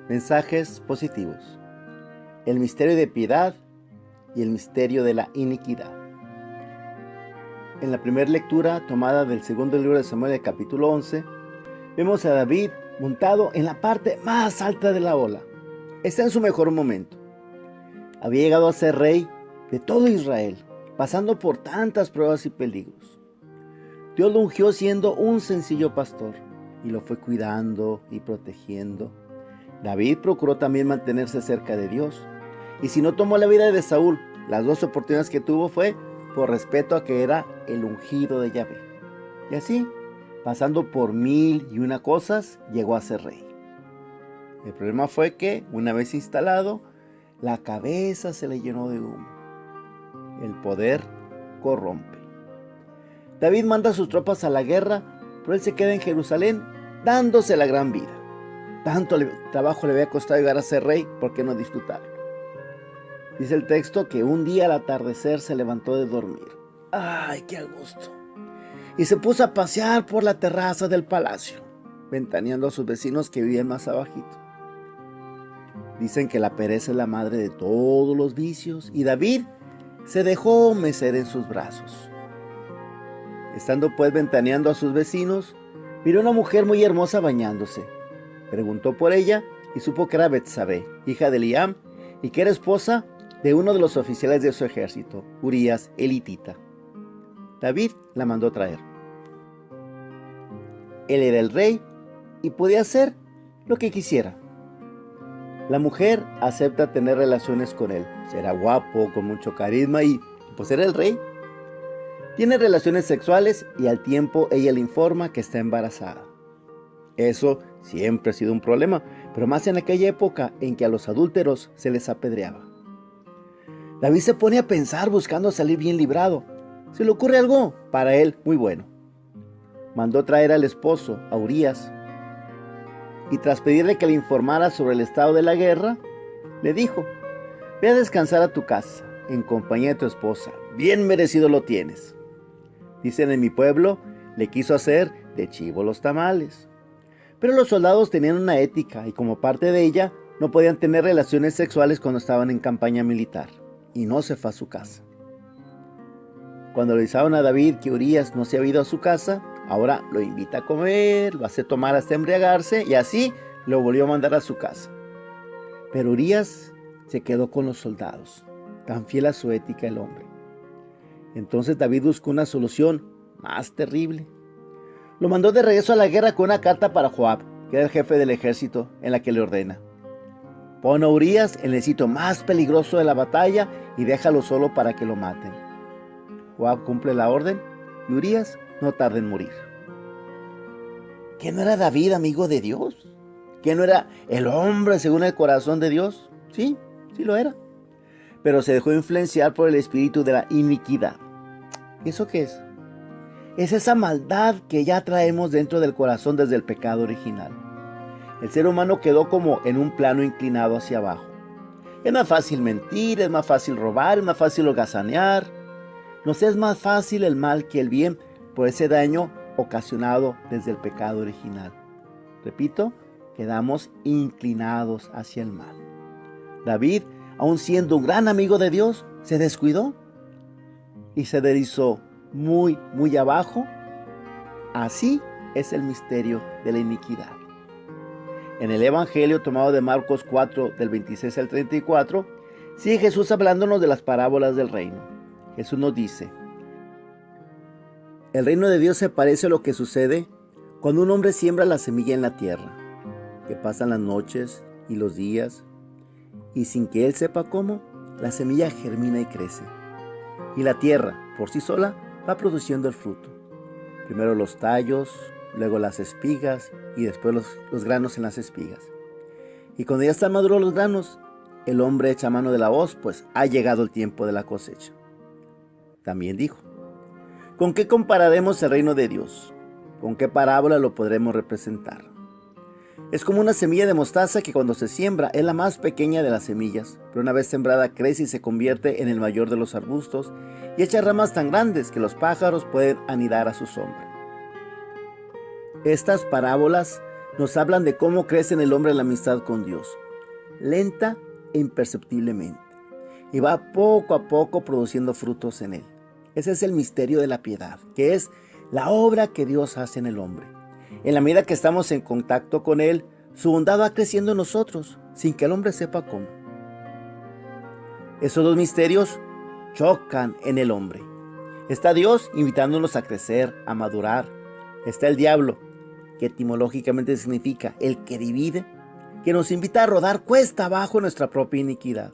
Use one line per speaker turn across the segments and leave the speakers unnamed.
Mensajes positivos. El misterio de piedad y el misterio de la iniquidad. En la primera lectura, tomada del segundo libro de Samuel, el capítulo 11, vemos a David montado en la parte más alta de la ola. Está en su mejor momento. Había llegado a ser rey de todo Israel, pasando por tantas pruebas y peligros. Dios lo ungió siendo un sencillo pastor y lo fue cuidando y protegiendo. David procuró también mantenerse cerca de Dios. Y si no tomó la vida de Saúl, las dos oportunidades que tuvo fue por respeto a que era el ungido de Yahvé. Y así, pasando por 1001 cosas, llegó a ser rey. El problema fue que, una vez instalado, la cabeza se le llenó de humo. El poder corrompe. David manda a sus tropas a la guerra, pero él se queda en Jerusalén dándose la gran vida. Tanto trabajo le había costado llegar a ser rey, ¿por qué no disfrutarlo? Dice el texto que un día al atardecer se levantó de dormir. ¡Ay, qué a gusto! Y se puso a pasear por la terraza del palacio, ventaneando a sus vecinos que vivían más abajito. Dicen que la pereza es la madre de todos los vicios, y David se dejó mecer en sus brazos. Estando pues ventaneando a sus vecinos, miró una mujer muy hermosa bañándose. Preguntó por ella y supo que era Betsabé, hija de Eliam, y que era esposa de uno de los oficiales de su ejército, Urías el hitita. David la mandó traer. Él era el rey y podía hacer lo que quisiera. La mujer acepta tener relaciones con él. Será guapo, con mucho carisma y pues era el rey. Tiene relaciones sexuales y al tiempo ella le informa que está embarazada. Eso siempre ha sido un problema, pero más en aquella época en que a los adúlteros se les apedreaba. David se pone a pensar buscando salir bien librado. Se le ocurre algo para él muy bueno. Mandó traer al esposo, a Urías, y tras pedirle que le informara sobre el estado de la guerra, le dijo: ve a descansar a tu casa, en compañía de tu esposa, bien merecido lo tienes. Dicen en mi pueblo, le quiso hacer de chivo los tamales. Pero los soldados tenían una ética y como parte de ella no podían tener relaciones sexuales cuando estaban en campaña militar, y no se fue a su casa. Cuando le avisaron a David que Urías no se había ido a su casa, ahora lo invita a comer, lo hace tomar hasta embriagarse y así lo volvió a mandar a su casa. Pero Urías se quedó con los soldados, tan fiel a su ética el hombre. Entonces David buscó una solución más terrible. Lo mandó de regreso a la guerra con una carta para Joab, que era el jefe del ejército, en la que le ordena: pon a Urías en el sitio más peligroso de la batalla y déjalo solo para que lo maten. Joab cumple la orden y Urías no tarda en morir. ¿Qué no era David amigo de Dios? ¿Qué no era el hombre según el corazón de Dios? Sí, sí lo era. Pero se dejó influenciar por el espíritu de la iniquidad. ¿Y eso qué es? Es esa maldad que ya traemos dentro del corazón desde el pecado original. El ser humano quedó como en un plano inclinado hacia abajo. Es más fácil mentir, es más fácil robar, es más fácil holgazanear. Nos es más fácil el mal que el bien por ese daño ocasionado desde el pecado original. Repito, quedamos inclinados hacia el mal. David, aun siendo un gran amigo de Dios, se descuidó y se deslizó muy, muy abajo. Así es el misterio de la iniquidad. En el Evangelio tomado de Marcos 4, del 26 al 34, sigue Jesús hablándonos de las parábolas del reino. Jesús nos dice: el reino de Dios se parece a lo que sucede cuando un hombre siembra la semilla en la tierra, que pasan las noches y los días, y sin que él sepa cómo, la semilla germina y crece. Y la tierra, por sí sola, va produciendo el fruto. Primero los tallos, luego las espigas y después los granos en las espigas. Y cuando ya están maduros los granos, el hombre echa mano de la hoz, pues ha llegado el tiempo de la cosecha. También dijo: ¿con qué compararemos el reino de Dios? ¿Con qué parábola lo podremos representar? Es como una semilla de mostaza que cuando se siembra es la más pequeña de las semillas, pero una vez sembrada crece y se convierte en el mayor de los arbustos y echa ramas tan grandes que los pájaros pueden anidar a su sombra. Estas parábolas nos hablan de cómo crece en el hombre la amistad con Dios, lenta e imperceptiblemente, y va poco a poco produciendo frutos en él. Ese es el misterio de la piedad, que es la obra que Dios hace en el hombre. En la medida que estamos en contacto con él, su bondad va creciendo en nosotros, sin que el hombre sepa cómo. Esos dos misterios chocan en el hombre. Está Dios invitándonos a crecer, a madurar. Está el diablo, que etimológicamente significa el que divide, que nos invita a rodar cuesta abajo nuestra propia iniquidad.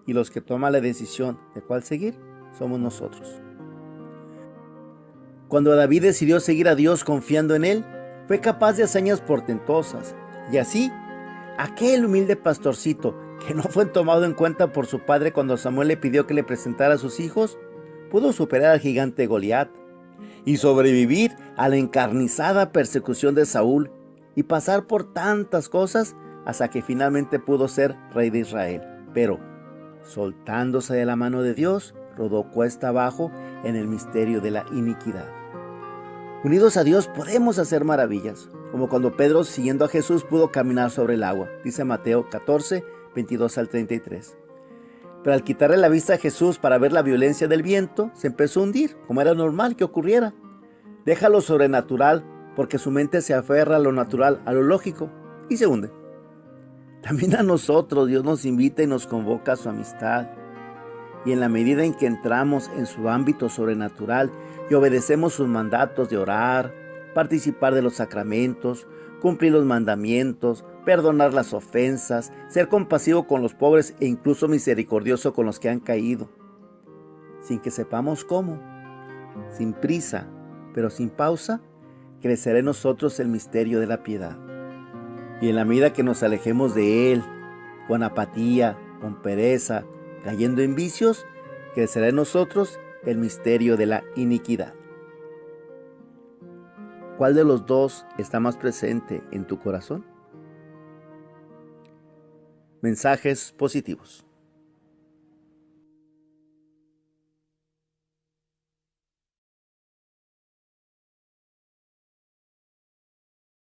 Y los que toman la decisión de cuál seguir, somos nosotros. Cuando David decidió seguir a Dios confiando en él, fue capaz de hazañas portentosas. Y así, aquel humilde pastorcito que no fue tomado en cuenta por su padre cuando Samuel le pidió que le presentara a sus hijos, pudo superar al gigante Goliat y sobrevivir a la encarnizada persecución de Saúl y pasar por tantas cosas hasta que finalmente pudo ser rey de Israel. Pero, soltándose de la mano de Dios, rodó cuesta abajo en el misterio de la iniquidad. Unidos a Dios podemos hacer maravillas, como cuando Pedro, siguiendo a Jesús, pudo caminar sobre el agua, dice Mateo 14, 22 al 33. Pero al quitarle la vista a Jesús para ver la violencia del viento, se empezó a hundir, como era normal que ocurriera. Deja lo sobrenatural, porque su mente se aferra a lo natural, a lo lógico, y se hunde. También a nosotros Dios nos invita y nos convoca a su amistad. Y en la medida en que entramos en su ámbito sobrenatural y obedecemos sus mandatos de orar, participar de los sacramentos, cumplir los mandamientos, perdonar las ofensas, ser compasivo con los pobres e incluso misericordioso con los que han caído, sin que sepamos cómo, sin prisa, pero sin pausa, crecerá en nosotros el misterio de la piedad. Y en la medida que nos alejemos de él, con apatía, con pereza, cayendo en vicios, crecerá en nosotros el misterio de la iniquidad. ¿Cuál de los dos está más presente en tu corazón? Mensajes positivos.